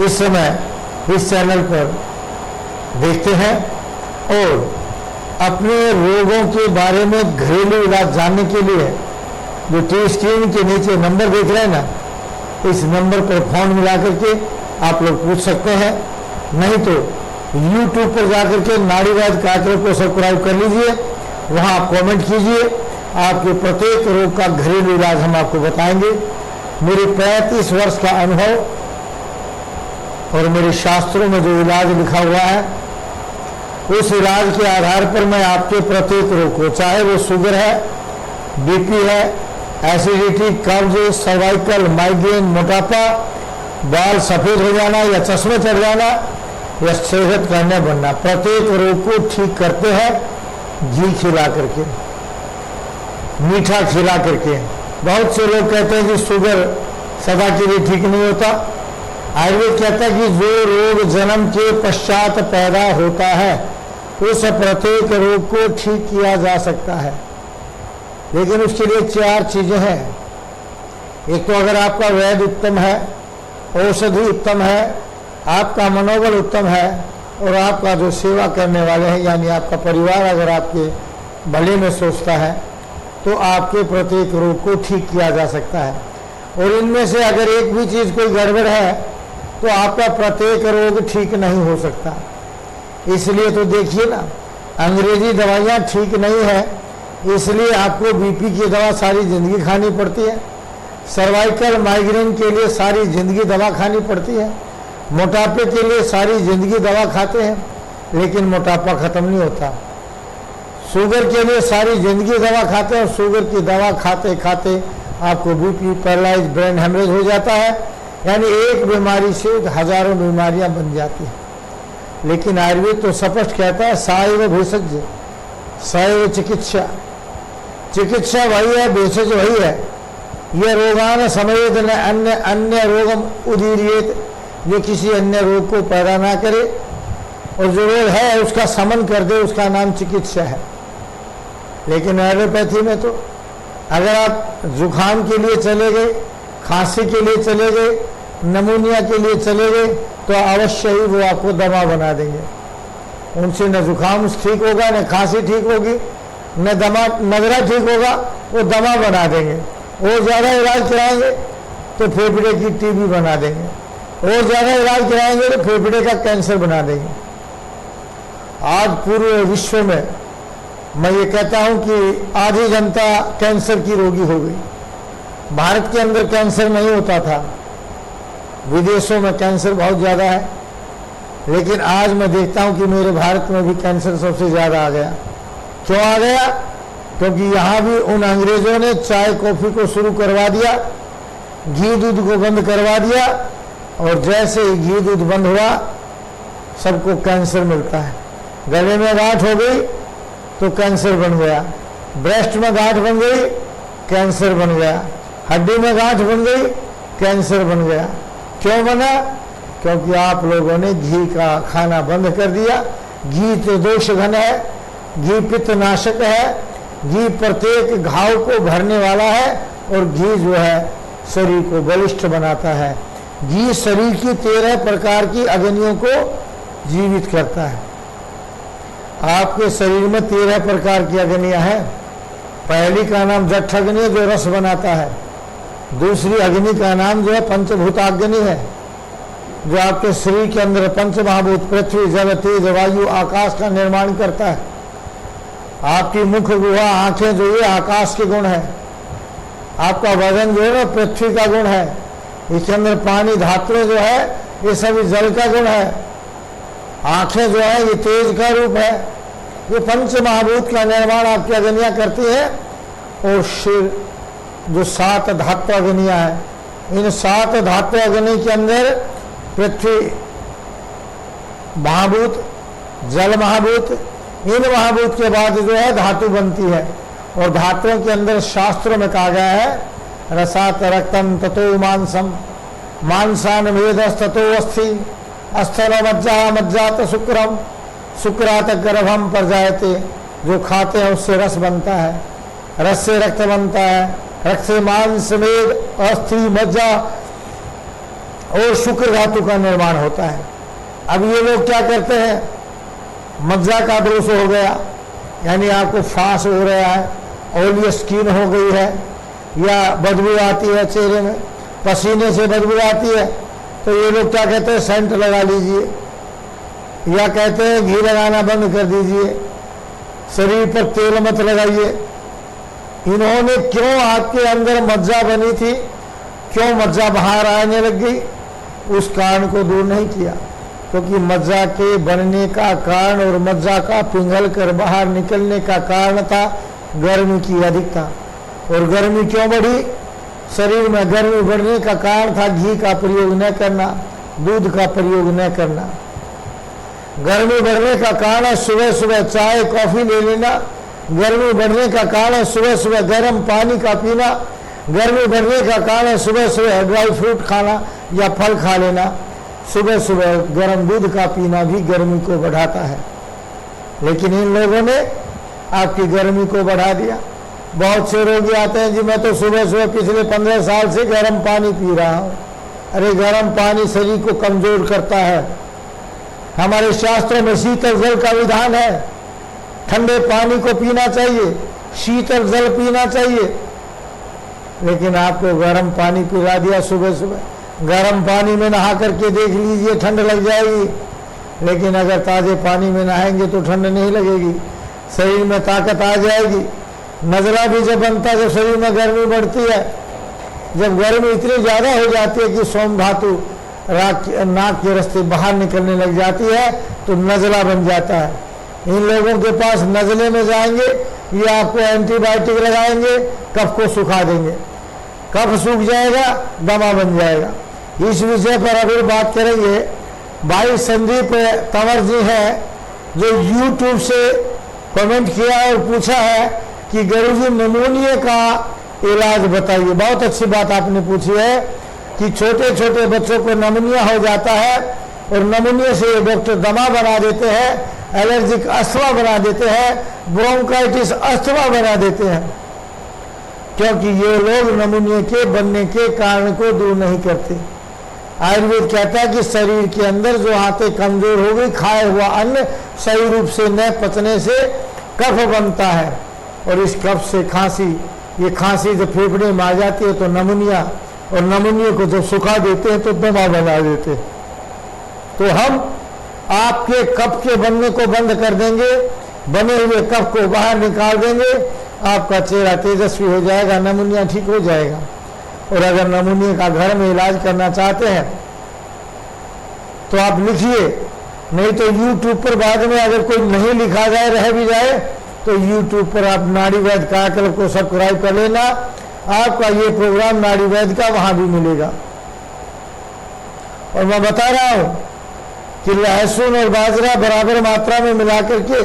इस समय इस चैनल पर देखते हैं और अपने रोगों के बारे में घरेलू इलाज जानने के लिए जो टीवी स्क्रीन के नीचे नंबर देख रहे हैं ना, इस नंबर पर फोन मिला करके आप लोग पूछ सकते हैं। नहीं तो YouTube पर जाकर के नाड़ीवाद कार्यक्रम को सब्सक्राइब कर लीजिए, वहां आप कमेंट कीजिए, आपके प्रत्येक रोग का घरेलू इलाज हम आपको बताएंगे। मेरे 35 वर्ष का अनुभव और मेरे शास्त्रों में जो इलाज लिखा हुआ है, उस इलाज के आधार पर मैं आपके प्रत्येक रोग को, चाहे वो शुगर है, बीपी है, एसिडिटी, कब्ज, सर्वाइकल, माइग्रेन, मोटापा, बाल सफेद हो जाना या चश्मे चढ़ जाना या सेहत का न बनना, प्रत्येक रोग को ठीक करते हैं घी खिला करके, मीठा खिला करके। बहुत से लोग कहते हैं कि शुगर सदा के लिए ठीक नहीं होता। आयुर्वेद कहता है कि जो रोग जन्म के पश्चात पैदा होता है उस प्रत्येक रोग को ठीक किया जा सकता है, लेकिन उसके लिए 4 चीजें हैं। एक तो अगर आपका वैद्य उत्तम है, औषधि उत्तम है, आपका मनोबल उत्तम है और आपका जो सेवा करने वाले हैं यानी आपका परिवार अगर आपके भले में सोचता है तो आपके प्रत्येक रोग को ठीक किया जा सकता है। और इनमें से अगर एक भी चीज कोई गड़बड़ है तो आपका प्रत्येक रोग ठीक नहीं हो सकता। इसलिए तो देखिए ना, अंग्रेजी दवाइयाँ ठीक नहीं है, इसलिए आपको बीपी की दवा सारी जिंदगी खानी पड़ती है, सर्वाइकल माइग्रेन के लिए सारी जिंदगी दवा खानी पड़ती है, मोटापे के लिए सारी जिंदगी दवा खाते हैं लेकिन मोटापा खत्म नहीं होता, शुगर के लिए सारी जिंदगी दवा खाते हैं और शुगर की दवा खाते खाते आपको बीपी, पैरालाइज, ब्रेन हेमरेज हो जाता है, यानी एक बीमारी से हजारों बीमारियां बन जाती हैं। लेकिन आयुर्वेद तो स्पष्ट कहता है सायव भेषज सायव चिकित्सा, चिकित्सा वही है, भेषज वही है। यह रोगान समेत न अन्य अन्य रोगम उदीरियत, जो किसी अन्य रोग को पैदा ना करे और जो रोग है उसका समन कर दे, उसका नाम चिकित्सा है। लेकिन एलोपैथी में तो अगर आप जुखाम के लिए चले गए, खांसी के लिए चले गए, नमूनिया के लिए चले गए तो अवश्य ही वो आपको दवा बना देंगे। उनसे न जुखाम ठीक होगा, न खांसी ठीक होगी, न दमा नगरा ठीक होगा, वो दवा बना देंगे। और ज़्यादा इलाज कराएंगे तो फेफड़े की टीबी बना देंगे, और ज़्यादा इलाज कराएंगे तो फेफड़े का कैंसर बना देंगे। आज पूरे विश्व में मैं ये कहता हूँ कि आधी जनता कैंसर की रोगी हो गई। भारत के अंदर कैंसर नहीं होता था, विदेशों में कैंसर बहुत ज़्यादा है, लेकिन आज मैं देखता हूँ कि मेरे भारत में भी कैंसर सबसे ज़्यादा आ गया। क्यों आ गया? क्योंकि यहाँ भी उन अंग्रेज़ों ने चाय कॉफ़ी को शुरू करवा दिया, घी दूध को बंद करवा दिया, और जैसे ही घी दूध बंद हुआ सबको कैंसर मिलता है। गले में गांठ हो गई तो कैंसर बन गया, ब्रेस्ट में गांठ बन गई कैंसर बन गया, हड्डी में गांठ बन गई कैंसर बन गया। क्यों बना? क्योंकि आप लोगों ने घी का खाना बंद कर दिया। घी तो दोष घन है, घी पित्तनाशक है, घी प्रत्येक घाव को भरने वाला है और घी जो है शरीर को बलिष्ठ बनाता है। घी शरीर की 13 प्रकार की अग्नियों को जीवित करता है। आपके शरीर में 13 प्रकार की अग्नियां हैं। पहली का नाम जठ अग्नि जो रस बनाता है, दूसरी अग्नि का नाम जो है पंचभूताग्नि है, जो आपके शरीर के अंदर पंचमहाभूत पृथ्वी, जल, तेज, वायु, आकाश का निर्माण करता है। आपकी मुख, गुहा, आंखें जो ये आकाश के गुण है। आपका वजन जो है ना पृथ्वी का गुण है। इसके अंदर पानी, धातु जो है ये सभी जल का गुण है। आंखें जो है ये तेज का रूप है। ये पंच महाभूत का निर्माण आपकी अग्नियां करती है। और शिर जो 7 धातु अग्नियां हैं, इन 7 धातु अग्नि के अंदर पृथ्वी महाभूत, जल महाभूत, इन महाभूत के बाद जो है धातु बनती है। और धातुओं के अंदर शास्त्रों में कहा गया है रसात रक्तम ततो मांसम, मांसान वेदस ततो अस्थि, अस्थल मज्जा मज्जात शुक्रम, शुक्रात गर्भम पर जायते। जो खाते हैं उससे रस बनता है, रस से रक्त बनता है, रक्त से मांस, मेद, अस्थि, मज्जा और शुक्र धातु का निर्माण होता है। अब ये लोग क्या करते हैं, मज्जा का दोष हो गया, यानी आपको फांस हो रहा है, ऑयली स्किन हो गई है, या बदबू आती है चेहरे में, पसीने से बदबू आती है, तो ये लोग क्या कहते हैं, सेंट लगा लीजिए, या कहते हैं घी लगाना बंद कर दीजिए, शरीर पर तेल मत लगाइए। इन्होंने क्यों आपके अंदर मज्जा बनी थी, क्यों मज्जा बाहर आने लग गई, उस कारण को दूर नहीं किया। क्योंकि मज्जा के बनने का कारण और मज्जा का पिघल कर बाहर निकलने का कारण था गर्मी की अधिकता। और गर्मी क्यों बढ़ी, शरीर में गर्मी बढ़ने का कारण था घी का प्रयोग न करना, दूध का प्रयोग न करना। गर्मी बढ़ने का कारण है सुबह सुबह चाय कॉफी ले लेना, गर्मी बढ़ने का कारण है सुबह सुबह गर्म पानी का पीना, गर्मी बढ़ने का कारण है सुबह सुबह ड्राई फ्रूट खाना या फल खा लेना, सुबह सुबह गर्म दूध का पीना भी गर्मी को बढ़ाता है। लेकिन इन लोगों ने आपकी गर्मी को बढ़ा दिया। बहुत से रोगी आते हैं, जी मैं तो सुबह सुबह पिछले 15 साल से गर्म पानी पी रहा हूँ। अरे गर्म पानी शरीर को कमजोर करता है। हमारे शास्त्रों में शीतल जल का विधान है, ठंडे पानी को पीना चाहिए, शीतल जल पीना चाहिए। लेकिन आपको गर्म पानी पिला दिया सुबह सुबह। गर्म पानी में नहा करके देख लीजिए, ठंड लग जाएगी। लेकिन अगर ताजे पानी में नहाएंगे तो ठंड नहीं लगेगी, शरीर में ताकत आ जाएगी। नजला भी जब बनता है, जब शरीर में गर्मी बढ़ती है, जब गर्मी इतनी ज्यादा हो जाती है कि सोम धातु नाक के रास्ते बाहर निकलने लग जाती है, तो नजला बन जाता है। इन लोगों के पास नजले में जाएंगे, ये आपको एंटीबायोटिक लगाएंगे, कफ को सुखा देंगे, कफ सूख जाएगा, दमा बन जाएगा। इस विषय पर अभी बात करेंगे। भाई संदीप तंवर जी हैं, जो YouTube से कमेंट किया और पूछा है कि गुरुजी निमोनिया का इलाज बताइए। बहुत अच्छी बात आपने पूछी है कि छोटे छोटे बच्चों को निमोनिया हो जाता है और निमोनिया से डॉक्टर दमा बना देते हैं, एलर्जिक अस्थमा बना देते हैं, ब्रोंकाइटिस अस्थमा बना देते हैं, क्योंकि ये लोग निमोनिया के बनने के कारण को दूर नहीं करते। आयुर्वेद कहता है कि शरीर के अंदर जो आते कमजोर हो गई, खाए हुआ अन्न सही रूप से न पचने से कफ बनता है, और इस कफ से खांसी, ये खांसी जब फेफड़े में आ जाती है तो निमोनिया, और निमोनिया को जब सुखा देते हैं तो दमा बना देते हैं। तो हम आपके कफ के बनने को बंद कर देंगे, बने हुए कफ को बाहर निकाल देंगे, आपका चेहरा तेजस्वी हो जाएगा, निमोनिया ठीक हो जाएगा। और अगर निमोनिया का घर में इलाज करना चाहते हैं तो आप लिखिए, नहीं तो YouTube पर बाद में अगर कोई नहीं लिखा जाए, रह भी जाए, तो YouTube पर आप नाड़ी वैद्य कार्यक्रम को सब्सक्राइब कर लेना। आपका ये प्रोग्राम नाड़ी वैद्य का वहां भी मिलेगा। और मैं बता रहा हूं कि लहसुन और बाजरा बराबर मात्रा में मिला करके,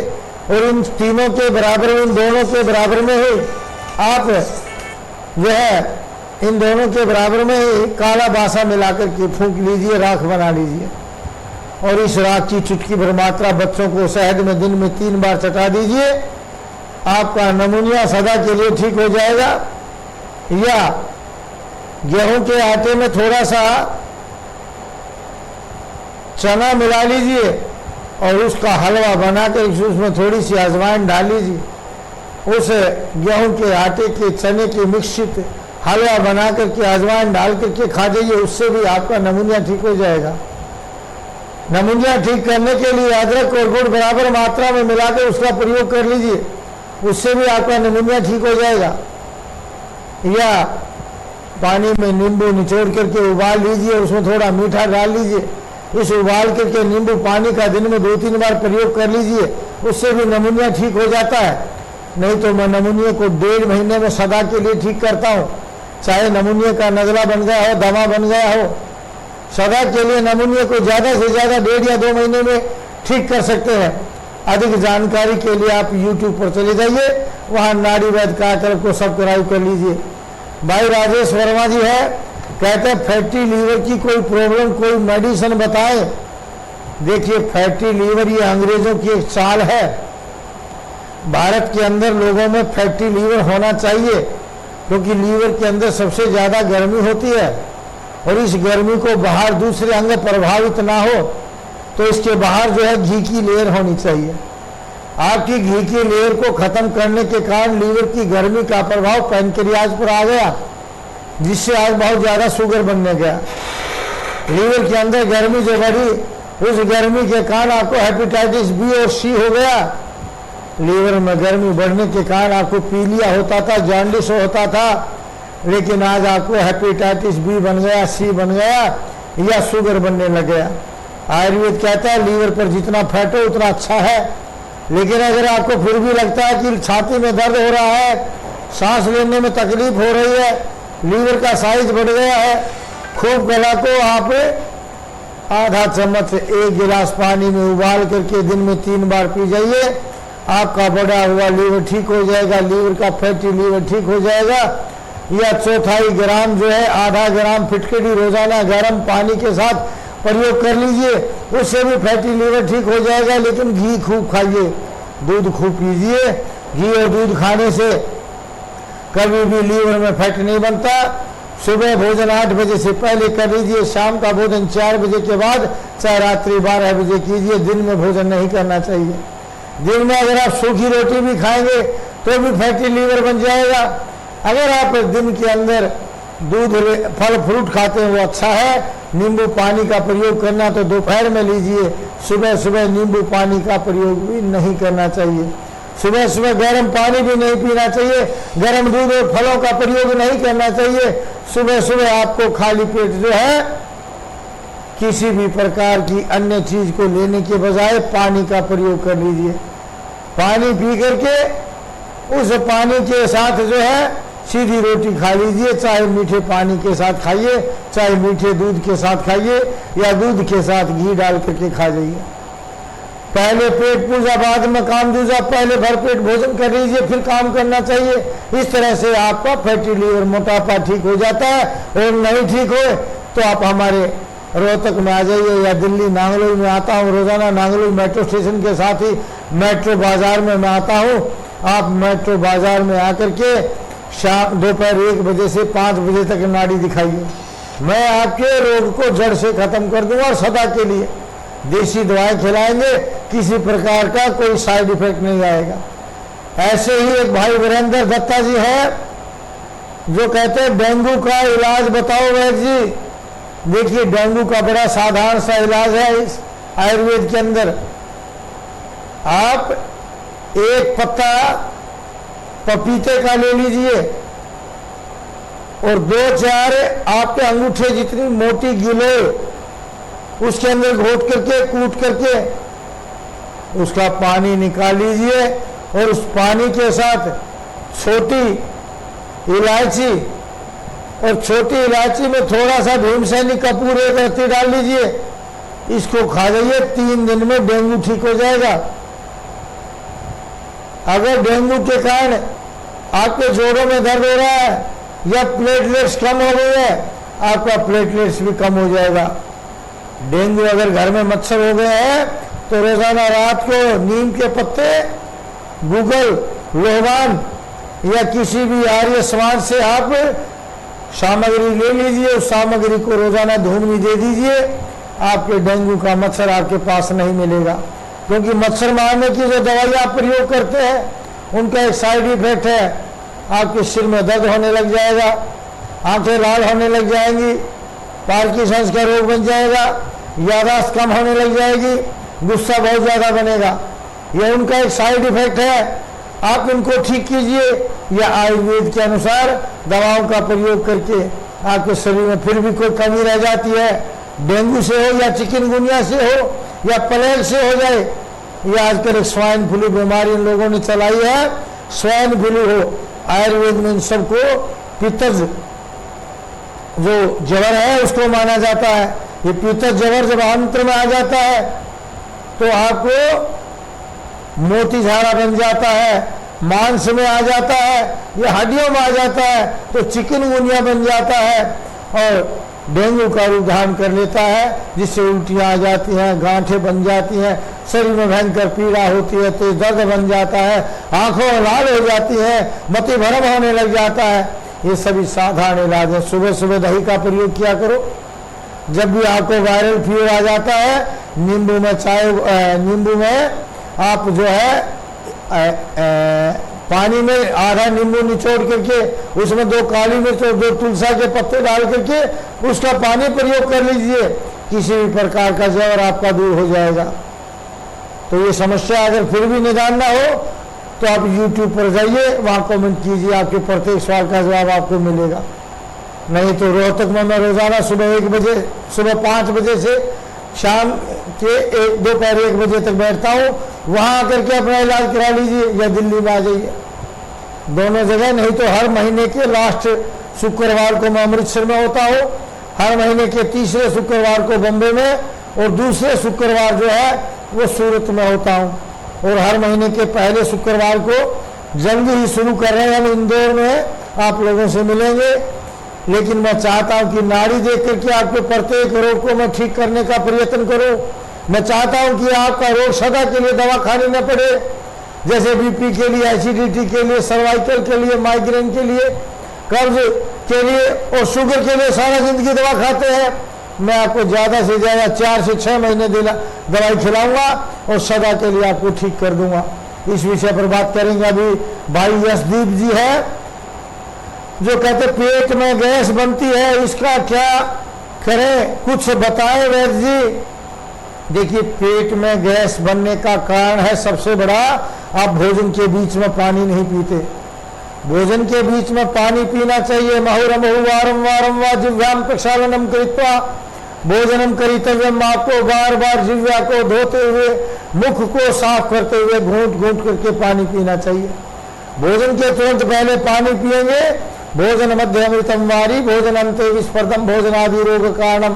और इन तीनों के बराबर, इन दोनों के बराबर में ही आप जो है इन दोनों के बराबर में ही काला बासा मिलाकर के फूंक लीजिए, राख बना लीजिए, और इस राख की चुटकी भर मात्रा बच्चों को शहद में दिन में 3 बार चटा दीजिए। आपका निमोनिया सदा के लिए ठीक हो जाएगा। या गेहूं के आटे में थोड़ा सा चना मिला लीजिए और उसका हलवा बनाकर उसमें थोड़ी सी अजवाइन डाल लीजिए। उस गेहूं के आटे के चने के मिश्रित हलवा बना करके अजवाइन डाल करके खा जाइए, उससे भी आपका निमोनिया ठीक हो जाएगा। निमोनिया ठीक करने के लिए अदरक और गुड़ बराबर मात्रा में मिलाकर उसका प्रयोग कर लीजिए, उससे भी आपका निमोनिया ठीक हो जाएगा। या पानी में नींबू निचोड़ करके उबाल लीजिए, उसमें थोड़ा मीठा डाल लीजिए, इस उबाल करके नींबू पानी का दिन में 2-3 बार प्रयोग कर लीजिए, उससे भी निमोनिया ठीक हो जाता है। नहीं तो मैं निमोनिया को 1.5 महीने में सदा के लिए ठीक करता हूँ। चाहे निमोनिया का नजला बन गया हो, दमा बन गया हो, सदा के लिए निमोनिया को ज़्यादा से ज़्यादा 1.5 या 2 महीने में ठीक कर सकते हैं। अधिक जानकारी के लिए आप YouTube पर चले जाइए, वहाँ नाड़ी वैद्य कार्यक्रम को सब्सक्राइब कर लीजिए। भाई राजेश वर्मा जी है, कहते हैं फैटी लीवर की कोई प्रॉब्लम, कोई मेडिसिन बताएं। देखिए फैटी लीवर ये अंग्रेजों की एक चाल है। भारत के अंदर लोगों में फैटी लीवर होना चाहिए, क्योंकि लीवर के अंदर सबसे ज़्यादा गर्मी होती है और इस गर्मी को बाहर दूसरे अंग प्रभावित ना हो, तो इसके बाहर जो है घी की लेयर होनी चाहिए। आपकी घी की लेयर को खत्म करने के कारण लीवर की गर्मी का प्रभाव पैनक्रियाज पर आ गया, जिससे आज बहुत ज्यादा शुगर बनने गया। लीवर के अंदर गर्मी जो बढ़ी, उस गर्मी के कारण आपको हेपेटाइटिस बी और सी हो गया। लीवर में गर्मी बढ़ने के कारण आपको पीलिया होता था, जॉन्डिस होता था, लेकिन आज आपको हेपेटाइटिस बी बन गया, सी बन गया, या शुगर बनने लग गया। आयुर्वेद कहता है लीवर पर जितना फैट हो उतना अच्छा है। लेकिन अगर आपको फिर भी लगता है कि छाती में दर्द हो रहा है, सांस लेने में तकलीफ हो रही है, लीवर का साइज बढ़ गया है, खूब गला को आप आधा चम्मच 1 गिलास पानी में उबाल करके दिन में 3 बार पी जाइए। आपका बढ़ा हुआ लीवर ठीक हो जाएगा, लीवर का फैटी लीवर ठीक हो जाएगा। या 1/4 ग्राम जो है, आधा ग्राम फिटकरी रोजाना गर्म पानी के साथ प्रयोग कर लीजिए, उससे भी फैटी लीवर ठीक हो जाएगा। लेकिन घी खूब खाइए, दूध खूब पीजिए। घी और दूध खाने से कभी भी लीवर में फैट नहीं बनता। सुबह भोजन 8 बजे से पहले कर लीजिए, शाम का भोजन 4 बजे के बाद, चाहे रात्रि 12 बजे कीजिए। दिन में भोजन नहीं करना चाहिए। दिन में अगर आप सूखी रोटी भी खाएंगे तो भी फैटी लीवर बन जाएगा। अगर आप दिन के अंदर दूध फल फ्रूट खाते हैं वो अच्छा है। नींबू पानी का प्रयोग करना तो दोपहर में लीजिए, सुबह सुबह नींबू पानी का प्रयोग भी नहीं करना चाहिए। सुबह सुबह गर्म पानी भी नहीं पीना चाहिए, गर्म दूध और फलों का प्रयोग नहीं करना चाहिए। सुबह सुबह आपको खाली पेट जो है किसी भी प्रकार की अन्य चीज को लेने के बजाय पानी का प्रयोग कर लीजिए। पानी पी करके उस पानी के साथ जो है सीधी रोटी खा लीजिए, चाहे मीठे पानी के साथ खाइए, चाहे मीठे दूध के साथ खाइए, या दूध के साथ घी डाल करके खा जाइए। पहले पेट पूजा बाद में काम दूजा, पहले भरपेट भोजन कर लीजिए फिर काम करना चाहिए। इस तरह से आपका फैटी लीवर मोटापा ठीक हो जाता है। और नहीं ठीक हो तो आप हमारे रोहतक में आ जाइए, या दिल्ली नांगलोई में आता हूँ रोजाना। नांगलोई मेट्रो स्टेशन के साथ ही मेट्रो बाजार में मैं आता हूँ। आप मेट्रो बाजार में आकर के शाम दोपहर 1 बजे से 5 बजे तक नाड़ी दिखाइए। मैं आपके रोग को जड़ से खत्म कर दूंगा और सदा के लिए देसी दवाएं खिलाएंगे, किसी प्रकार का कोई साइड इफेक्ट नहीं आएगा। ऐसे ही एक भाई वीरेंद्र दत्ता जी है जो कहते हैं डेंगू का इलाज बताओ वैद्य जी। देखिए डेंगू का बड़ा साधारण सा इलाज है इस आयुर्वेद के अंदर। आप एक पत्ता पपीते का ले लीजिए और 2-4 आपके अंगूठे जितनी मोटी गिलोय उसके अंदर घोट करके कूट करके उसका पानी निकाल लीजिए, और उस पानी के साथ छोटी इलायची और छोटी इलायची में थोड़ा सा भीमसेनी कपूर एक रत्ती डाल लीजिए। इसको खा जाइए, 3 दिन में डेंगू ठीक हो जाएगा। अगर डेंगू के कारण आपके जोड़ों में दर्द हो रहा है या प्लेटलेट्स कम हो गई है, आपका प्लेटलेट्स भी कम हो जाएगा। डेंगू अगर घर में मच्छर हो गए हैं तो रोजाना रात को नीम के पत्ते, गूगल, लोहवान या किसी भी आर्य समाज से आप सामग्री ले लीजिए। उस सामग्री को रोजाना धूमनी दे दीजिए। आपके डेंगू का मच्छर आपके पास नहीं मिलेगा, क्योंकि मच्छर मारने की जो दवाई आप प्रयोग करते हैं उनका एक साइड इफेक्ट है, आपके सिर में दर्द होने लग जाएगा, आंखें लाल होने लग जाएंगी, पार्किंसंस का रोग बन जाएगा, याददाश्त कम होने लग जाएगी, गुस्सा बहुत ज्यादा बनेगा। यह उनका एक साइड इफेक्ट है। आप इनको ठीक कीजिए या आयुर्वेद के अनुसार दवाओं का प्रयोग करके आपके शरीर में फिर भी कोई कमी रह जाती है, डेंगू से हो या चिकनगुनिया से हो या प्लेग से हो जाए, या आजकल एक स्वाइन फ्लू बीमारी इन लोगों ने चलाई है, स्वाइन फ्लू हो, आयुर्वेद में इन सबको पित्तज जो जबर है उसको माना जाता है। ये पित्तज जबर जब आंत्र में आ जाता है तो आपको मोती झाड़ा बन जाता है, मांस में आ जाता है, या हड्डियों में आ जाता है तो चिकनगुनिया बन जाता है और डेंगू का रूप धारण कर लेता है, जिससे उल्टियां आ जाती हैं, गांठें बन जाती हैं, शरीर में भयंकर पीड़ा होती है, तेज दर्द बन जाता है, आंखों लाल हो जाती है, मति भ्रम होने लग जाता है। ये सभी साधारण इलाज है। सुबह सुबह दही का प्रयोग किया करो। जब भी आपको वायरल फीवर आ जाता है, नींबू में आप जो है पानी में आधा नींबू निचोड़ करके उसमें 2 काली मिर्च और 2 तुलसी के पत्ते डाल करके उसका पानी प्रयोग कर लीजिए। किसी भी प्रकार का ज्वर आपका दूर हो जाएगा। तो ये समस्या अगर फिर भी निदान ना हो तो आप YouTube पर जाइए, वहाँ कमेंट कीजिए, आपके प्रत्येक सवाल का जवाब आपको मिलेगा। नहीं तो रोहतक में मैं रोजाना सुबह 1 बजे, सुबह 5 बजे से शाम के दोपहर 1 बजे तक बैठता हूँ। वहाँ आकर के अपना इलाज करा लीजिए या दिल्ली में आ जाइए, दोनों जगह। नहीं तो हर महीने के लास्ट शुक्रवार को मैं अमृतसर में होता हूँ, हर महीने के तीसरे शुक्रवार को बम्बे में, और दूसरे शुक्रवार जो है वो सूरत में होता हूँ, और हर महीने के पहले शुक्रवार को जल्दी ही शुरू कर रहे हैं हम इंदौर में आप लोगों से मिलेंगे। लेकिन मैं चाहता हूं कि नाड़ी देख करके आपके प्रत्येक रोग को मैं ठीक करने का प्रयत्न करूं। मैं चाहता हूं कि आपका रोग सदा के लिए दवा खानी न पड़े, जैसे बीपी के लिए, एसिडिटी के लिए, सर्वाइकल के लिए, माइग्रेन के लिए, कब्ज के लिए और शुगर के लिए सारा जिंदगी दवा खाते हैं। मैं आपको ज़्यादा से ज़्यादा 4 से 6 महीने दवाई खिलाऊंगा और सदा के लिए आपको ठीक कर दूंगा। इस विषय पर बात करेंगे। अभी भाई यशदीप जी है जो कहते पेट में गैस बनती है, इसका क्या करें, कुछ बताएं वैद्य जी। देखिए, पेट में गैस बनने का कारण है सबसे बड़ा, आप भोजन के बीच में पानी नहीं पीते। भोजन के बीच में पानी पीना चाहिए। महुरमहु वारम वारम वा जिह्वाम प्रक्षालनम कृत्वा भोजनम करितव्यम। आपको बार बार जिह्वा को धोते हुए, मुख को साफ करते हुए घूंट घूंट करके पानी पीना चाहिए। भोजन के तुरंत पहले पानी पिएंगे। भोजन मध्य अमृतम वारी भोजन अंते विस्पर्धम भोजन आदि रोग कारणम।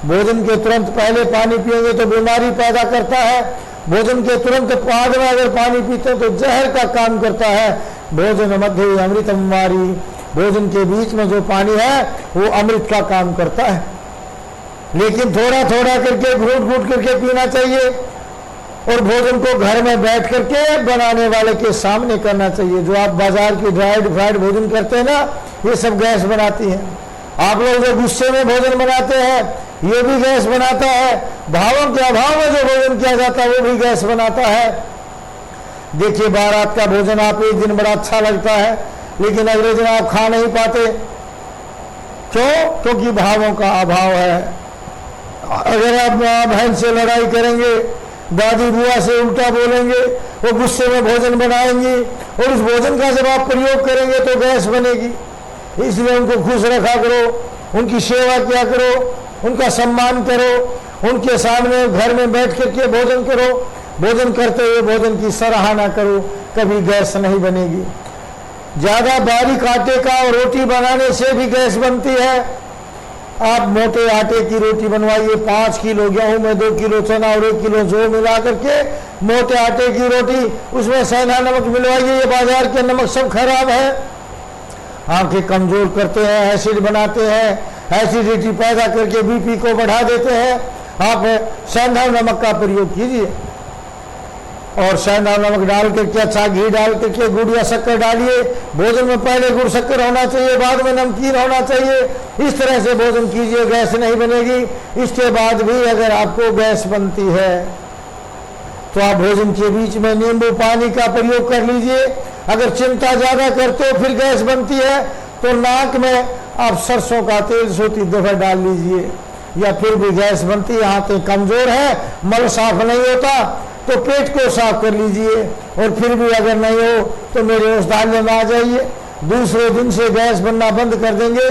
भोजन के तुरंत पहले पानी पिएंगे तो बीमारी पैदा करता है। भोजन के तुरंत बाद में अगर पानी पीते हैं तो जहर का काम करता है। भोजन मध्य अमृतम वारी, भोजन के बीच में जो पानी है वो अमृत का काम करता है। लेकिन थोड़ा थोड़ा करके घूट घूट करके पीना चाहिए, और भोजन को घर में बैठ करके बनाने वाले के सामने करना चाहिए। जो आप बाजार की ड्राइड फ्राइड भोजन करते हैं ना, ये सब गैस बनाती है। आप लोग जो गुस्से में भोजन बनाते हैं ये भी गैस बनाता है। भावों के अभाव में जो भोजन किया जाता है वो भी गैस बनाता है। देखिए, बारात का भोजन आप एक दिन बड़ा अच्छा लगता है, लेकिन अगले दिन आप खा नहीं पाते। क्यों? क्योंकि भावों का अभाव है। अगर आप माँ बहन से लड़ाई करेंगे, दादी बुआ से उल्टा बोलेंगे, वो गुस्से में भोजन बनाएंगी, और उस भोजन का जब आप प्रयोग करेंगे तो गैस बनेगी। इसलिए उनको खुश रखा करो, उनकी सेवा किया करो, उनका सम्मान करो, उनके सामने घर में बैठ करके भोजन करो। भोजन करते हुए भोजन की सराहना करो, कभी गैस नहीं बनेगी। ज्यादा बारीक आटे का रोटी बनाने से भी गैस बनती है। आप मोटे आटे की रोटी बनवाइए, 5 किलो गेहूं में 2 किलो चना और 1 किलो जौ मिला करके मोटे आटे की रोटी, उसमें सेंधा नमक मिलवाइए। ये बाजार के नमक सब खराब है, आंखें कमजोर करते हैं, एसिड बनाते हैं, एसिडिटी पैदा करके बीपी को बढ़ा देते हैं। आप सेंधा नमक का प्रयोग कीजिए, और सेंधा नमक डाल करके अच्छा घी डाल करके गुड़ या शक्कर डालिए। भोजन में पहले गुड़ शक्कर होना चाहिए, बाद में नमकीन होना चाहिए। इस तरह से भोजन कीजिए, गैस नहीं बनेगी। इसके बाद भी अगर आपको गैस बनती है तो आप भोजन के बीच में नींबू पानी का प्रयोग कर लीजिए। अगर चिंता ज्यादा करते हो फिर गैस बनती है तो नाक में आप सरसों का तेल सोती दफा डाल लीजिए, या फिर भी गैस बनती है। हाथें कमजोर है, मल साफ नहीं होता तो पेट को साफ कर लीजिए, और फिर भी अगर नहीं हो तो मेरे औषधालय में आ जाइए। दूसरे दिन से गैस बनना बंद कर देंगे।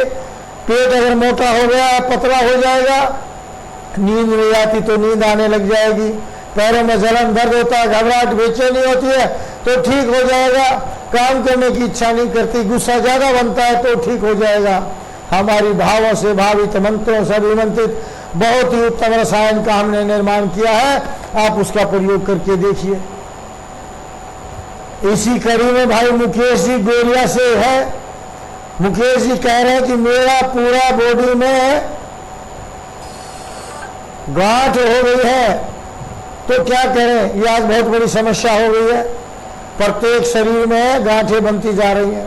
पेट अगर मोटा हो गया, पतला हो जाएगा, नींद नहीं आती तो नींद आने लग जाएगी, पैरों में जलन दर्द होता है, घबराहट बेचैनी होती है तो ठीक हो जाएगा, काम करने की इच्छा नहीं करती, गुस्सा ज्यादा बनता है तो ठीक हो जाएगा। हमारी भावों से भावित मंत्रों से अभिमंत्रित बहुत ही उत्तम रसायन का हमने निर्माण किया है, आप उसका प्रयोग करके देखिए। इसी कड़ी में भाई मुकेश जी गोरिया से है। मुकेश जी कह रहे हैं कि मेरा पूरा बॉडी में गांठ हो गई है तो क्या करें। ये आज बहुत बड़ी समस्या हो गई है, प्रत्येक शरीर में गांठें बनती जा रही हैं।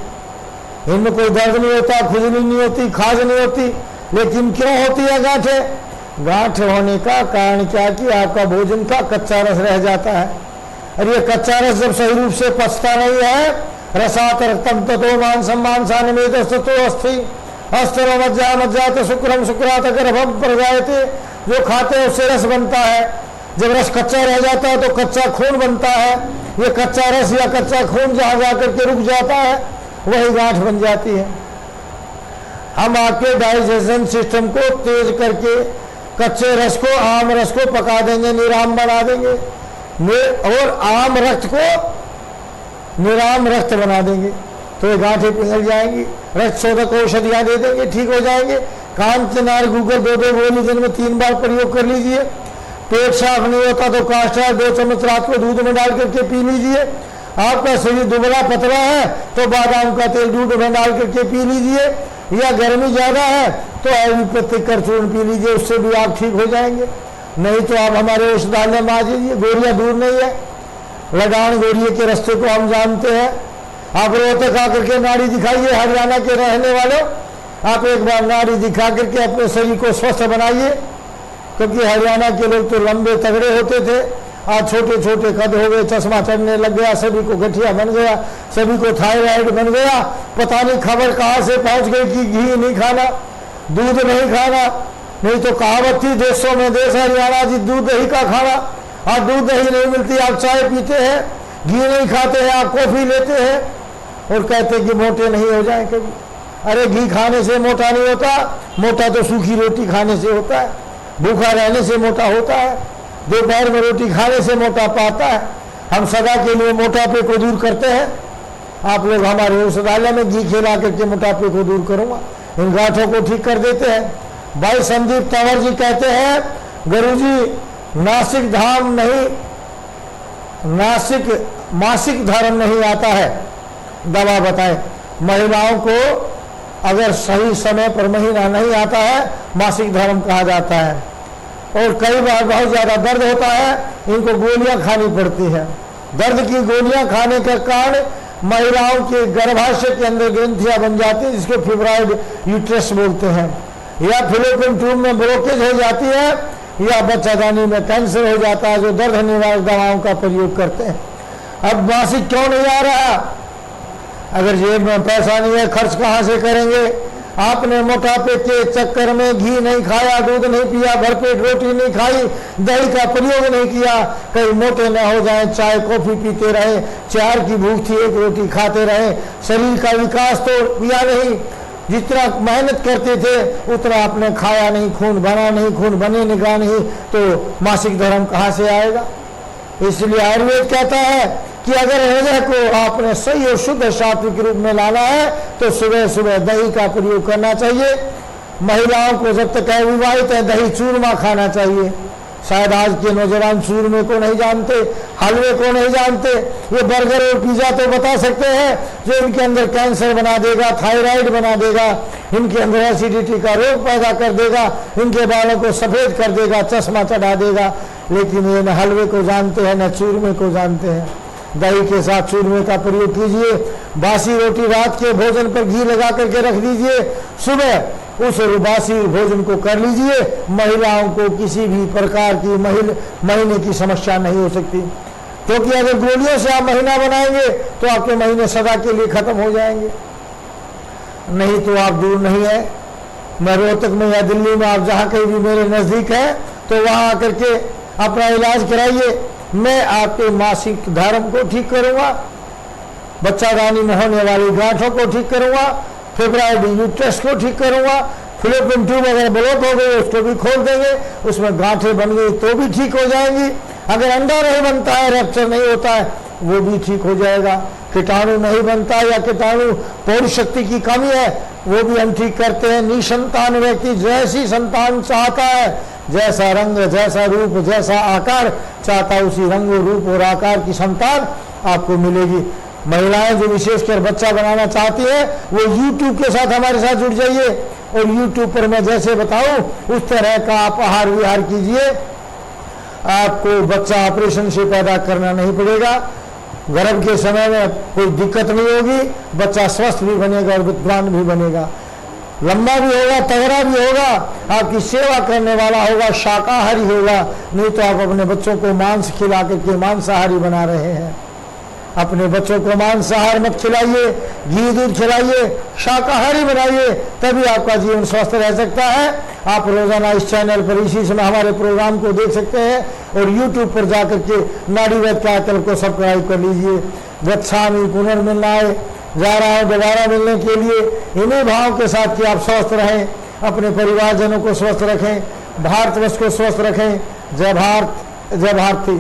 इनमें कोई दर्द नहीं होता, खुजली नहीं होती, खाज नहीं होती। लेकिन क्यों होती है गांठें? गांठ होने का कारण क्या कि आपका भोजन का कच्चा रस रह जाता है, और ये कच्चा रस जब सही रूप से पचता नहीं है, रसात रक्तम ततो मांसम मांसान में ततो अस्थि अस्थरो मज्जा मज्जा तो शुक्रम शुक्रात गर्भम प्रजायते। जो खाते हैं उससे रस बनता है। जब रस कच्चा रह जाता है तो कच्चा खून बनता है। ये कच्चा रस या कच्चा खून जहाँ जाकर के रुक जाता है वही गांठ बन जाती है। हम आपके डाइजेशन सिस्टम को तेज करके कच्चे रस को, आम रस को पका देंगे, निराम बना देंगे, और आम रक्त को निराम रक्त बना देंगे, तो ये गांठें पिघल जाएंगी। रक्त शोधक औषधियाँ दे देंगे, ठीक हो जाएंगे। कान के नार गूगल 2-2 गोली दिन में 3 बार प्रयोग कर लीजिए। पेट साफ नहीं होता तो कास्टर 2 चम्मच रात को दूध में डाल करके पी लीजिए। आपका शरीर दुबला पतला है तो बादाम का तेल दूध में डाल करके पी लीजिए। या गर्मी ज्यादा है तो आयुर्वेदिक कर चूर्ण पी लीजिए, उससे भी आप ठीक हो जाएंगे। नहीं तो आप हमारे औषधालय में आ जाइए, गोरियाँ दूर नहीं है। लगान गोरिये के रास्ते को हम जानते हैं। आप रोहतक आकर के नाड़ी दिखाइए, हरियाणा के रहने वालों, आप एक बार नाड़ी दिखा करके अपने शरीर को स्वस्थ बनाइए। क्योंकि हरियाणा के लोग तो लंबे तगड़े होते थे, आज छोटे छोटे कद हो गए, चश्मा चढ़ने लग गया, सभी को गठिया बन गया, सभी को थायराइड बन गया। पता नहीं खबर कहाँ से पहुंच गई कि घी नहीं खाना, दूध नहीं खाना। नहीं तो कहावत थी देशों में देश हरियाणा जी, दूध दही का खाना। आज दूध दही नहीं मिलती, आप चाय पीते हैं, घी नहीं खाते हैं, आप कॉफी लेते हैं और कहते कि मोटे नहीं हो जाए कभी। अरे घी खाने से मोटा नहीं होता, मोटा तो सूखी रोटी खाने से होता है, भूखा रहने से मोटा होता है, दोपहर में रोटी खाने से मोटा पाता है। हम सदा के लिए मोटापे को दूर करते हैं। आप लोग हमारे औषधालय में घी खिला करके मोटापे को दूर करूंगा, इन गांठों को ठीक कर देते हैं। भाई संदीप तंवर जी कहते हैं, गुरुजी नासिक धाम नहीं, मासिक धर्म नहीं आता है, दवा बताएं। महिलाओं को अगर सही समय पर महीना नहीं आता है मासिक धर्म कहा जाता है। और कई बार बहुत ज्यादा दर्द होता है, इनको गोलियां खानी पड़ती है। दर्द की गोलियां खाने के कारण महिलाओं के गर्भाशय के अंदर ग्रंथियां बन जाती है, जिसको फिब्रॉइड यूट्रस बोलते हैं। या फिलोपियन ट्यूब में ब्लॉकेज हो जाती है, या बच्चादानी में कैंसर हो जाता है, जो दर्द निवारक दवाओं का प्रयोग करते हैं। अब मासिक क्यों नहीं आ रहा? अगर जेब में पैसा नहीं है, खर्च कहाँ से करेंगे? आपने मोटापे के चक्कर में घी नहीं खाया, दूध नहीं पिया, भरपेट रोटी नहीं खाई, दही का प्रयोग नहीं किया, कहीं मोटे न हो जाए, चाय कॉफी पीते रहे, 4 की भूख थी 1 रोटी खाते रहे, शरीर का विकास तो किया नहीं। जितना मेहनत करते थे उतना आपने खाया नहीं, खून बना नहीं, खून बने निगाह नहीं, तो मासिक धर्म कहाँ से आएगा? इसलिए आयुर्वेद कहता है कि अगर हृदय को आपने सही और शुद्ध सात्विक रूप में लाना है तो सुबह सुबह दही का प्रयोग करना चाहिए। महिलाओं को जब तक अविवाहित है दही चूरमा खाना चाहिए। शायद आज के नौजवान चूरमे को नहीं जानते, हलवे को नहीं जानते। ये बर्गर और पिज्जा तो बता सकते हैं, जो इनके अंदर कैंसर बना देगा, थायराइड बना देगा, इनके अंदर एसिडिटी का रोग पैदा कर देगा, इनके बालों को सफेद कर देगा, चश्मा चढ़ा देगा। लेकिन ये न हलवे को जानते हैं न चूरमे को जानते हैं। दही के साथ चूरमे का प्रयोग कीजिए। बासी रोटी रात के भोजन पर घी लगा करके रख दीजिए, सुबह उस बासी भोजन को कर लीजिए। महिलाओं को किसी भी प्रकार की महीने की समस्या नहीं हो सकती, क्योंकि अगर गोलियों से आप महीना बनाएंगे तो आपके महीने सदा के लिए खत्म हो जाएंगे। नहीं तो आप दूर नहीं है, मैं रोहतक में या दिल्ली में, आप जहाँ कहीं भी मेरे नज़दीक है तो वहाँ आकर के अपना इलाज कराइए। मैं आपके मासिक धर्म को ठीक करूँगा, बच्चादानी में होने वाली गांठों को ठीक करूँगा, फिब्रॉइड यूट्रस को ठीक करूँगा। फिलोपियन ट्यूब अगर ब्लॉक हो गई उसको भी खोल देंगे, उसमें गांठें बन गई तो भी ठीक हो जाएंगी। अगर अंडा नहीं बनता है, रैप्चर नहीं होता है, वो भी ठीक हो जाएगा। कीटाणु नहीं बनता या कीटाणु पौध शक्ति की कमी है, वो भी हम ठीक करते हैं। निसंतान व्यक्ति जैसी संतान चाहता है, जैसा रंग, जैसा रूप, जैसा आकार चाहता है, उसी रंग रूप और आकार की संतान आपको मिलेगी। महिलाएं जो विशेषकर बच्चा बनाना चाहती है वो YouTube के साथ हमारे साथ जुड़ जाइए, और YouTube पर मैं जैसे बताऊं उस तरह का आप आहार विहार कीजिए। आपको बच्चा ऑपरेशन से पैदा करना नहीं पड़ेगा। गर्भ के समय में कोई दिक्कत नहीं होगी, बच्चा स्वस्थ भी बनेगा और विद्वान भी बनेगा, लंबा भी होगा, तगड़ा भी होगा, आपकी सेवा करने वाला होगा, शाकाहारी होगा। नहीं तो आप अपने बच्चों को मांस खिला करके मांसाहारी बना रहे हैं। अपने बच्चों को मांसाहार मत खिलाइए, घी दूध खिलाइए, शाकाहारी बनाइए, तभी आपका जीवन स्वस्थ रह सकता है। आप रोजाना इस चैनल पर इसी समय हमारे प्रोग्राम को देख सकते हैं और YouTube पर जाकर के नाड़ीवैद्य के चैनल को सब्सक्राइब कर लीजिए। गच्छामि पुनर्मिलनाय, जा रहा हूँ दोबारा मिलने के लिए, इन्हीं भाव के साथ कि आप स्वस्थ रहें, अपने परिवारजनों को स्वस्थ रखें, भारतवर्ष को स्वस्थ रखें। जय भारत, जय भारती।